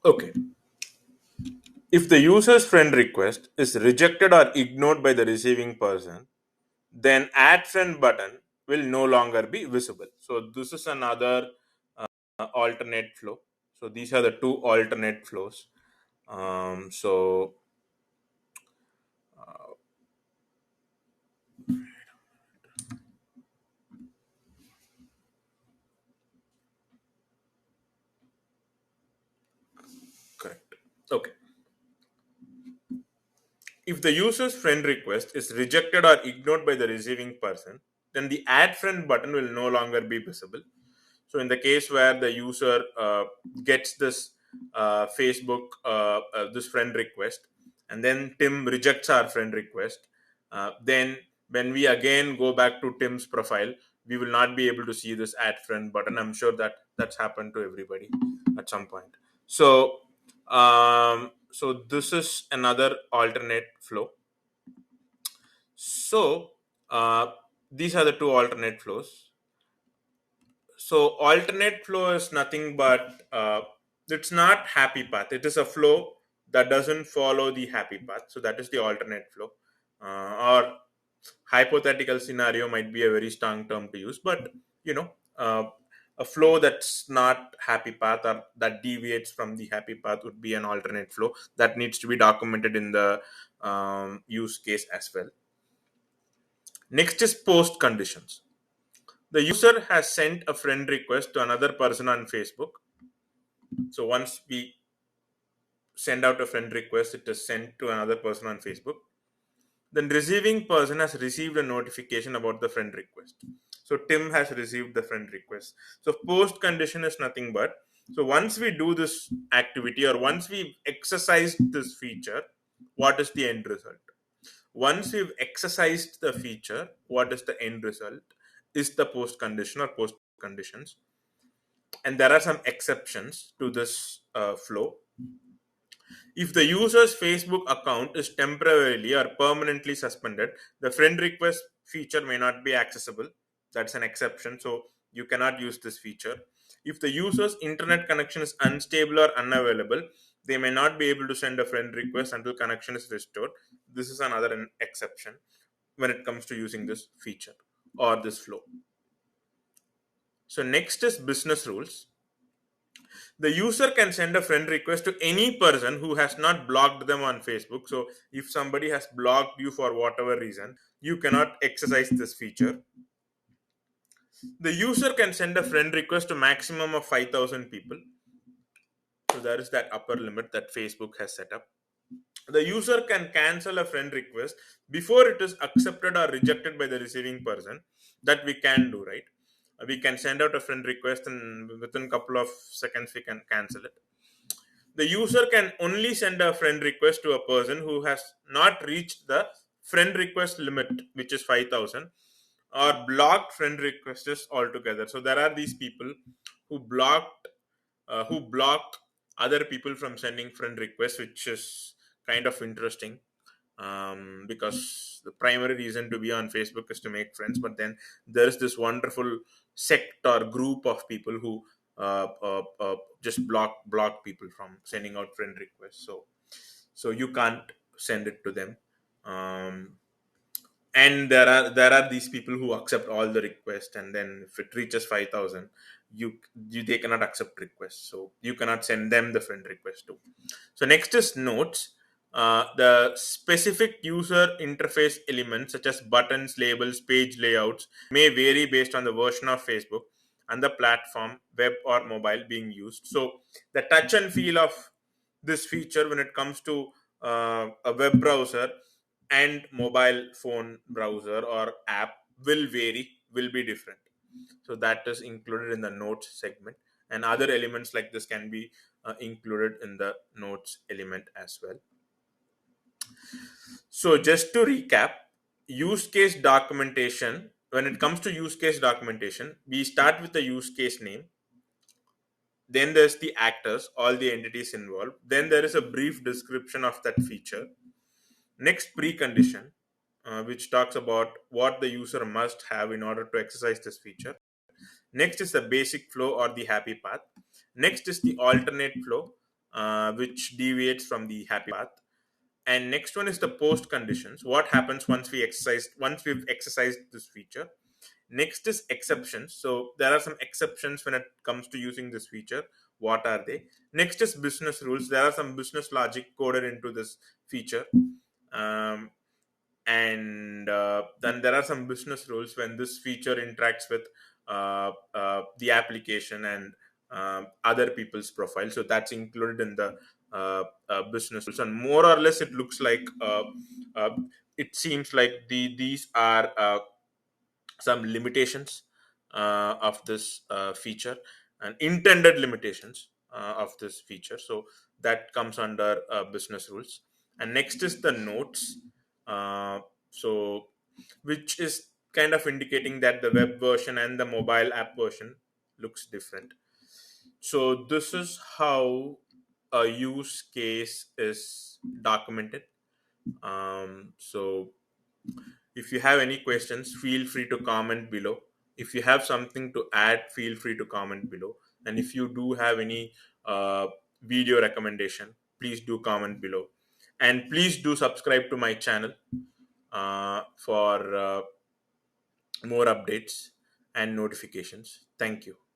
Okay. If the user's friend request is rejected or ignored by the receiving person, then add friend button will no longer be visible. So this is another alternate flow. So these are the two alternate flows. So correct. Okay. If the user's friend request is rejected or ignored by the receiving person, then the add friend button will no longer be visible. So, in the case where the user gets this Facebook, this friend request, and then Tim rejects our friend request, then when we again go back to Tim's profile, we will not be able to see this add friend button. I'm sure that that's happened to everybody at some point. So, so this is another alternate flow. So, these are the two alternate flows. So alternate flow is nothing but it's not happy path. It is a flow that doesn't follow the happy path. So that is the alternate flow. Or hypothetical scenario might be a very strong term to use, but you know, a flow that's not happy path or that deviates from the happy path would be an alternate flow that needs to be documented in the use case as well. Next is post conditions. The user has sent a friend request to another person on Facebook. So once we send out a friend request, it is sent to another person on Facebook. Then receiving person has received a notification about the friend request. So Tim has received the friend request. So post condition is nothing but, so once we do this activity or once we exercise this feature, what is the end result? Once we've exercised the feature, what is the end result? Is the post condition or post conditions. And there are some exceptions to this flow. If the user's Facebook account is temporarily or permanently suspended, the friend request feature may not be accessible. That's an exception. So you cannot use this feature. If the user's internet connection is unstable or unavailable, they may not be able to send a friend request until connection is restored. This is another exception when it comes to using this feature or this flow. So next is business rules. The user can send a friend request to any person who has not blocked them on Facebook. So if somebody has blocked you for whatever reason, you cannot exercise this feature. The user can send a friend request to maximum of 5,000 people. So there is that upper limit that Facebook has set up. The user can cancel a friend request before it is accepted or rejected by the receiving person. That we can do, right? We can send out a friend request and within a couple of seconds we can cancel it. The user can only send a friend request to a person who has not reached the friend request limit, which is 5,000, or blocked friend requests altogether. So there are these people who block other people from sending friend requests, which is kind of interesting. Because the primary reason to be on Facebook is to make friends, but then there is this wonderful sect or group of people who just block people from sending out friend requests. So you can't send it to them. Um, and there are these people who accept all the requests, and then if it reaches 5,000, you they cannot accept requests, so you cannot send them the friend request too. So next is notes. The specific user interface elements such as buttons, labels, page layouts may vary based on the version of Facebook and the platform, web or mobile, being used. So the touch and feel of this feature when it comes to a web browser and mobile phone browser or app will vary, will be different. So that is included in the notes segment, and other elements like this can be included in the notes element as well. So just to recap, use case documentation, when it comes to use case documentation, we start with the use case name, then there's the actors, all the entities involved, then there is a brief description of that feature. Next, precondition, which talks about what the user must have in order to exercise this feature. Next is the basic flow or the happy path. Next is the alternate flow. which deviates from the happy path. And next one is the post conditions. What happens once we've exercised this feature? Next is exceptions. So there are some exceptions when it comes to using this feature. What are they? Next is business rules. There are some business logic coded into this feature. Um, and then there are some business rules when this feature interacts with the application and other people's profile. So that's included in the business rules. And more or less, it looks like uh, it seems like these are some limitations of this feature and intended limitations of this feature. So that comes under business rules. And next is the notes. uh, so which is kind of indicating that the web version and the mobile app version looks different. So this is how a use case is documented. So if you have any questions, feel free to comment below. If you have something to add, feel free to comment below. And if you do have any video recommendation, please do comment below. And please do subscribe to my channel for more updates and notifications. Thank you.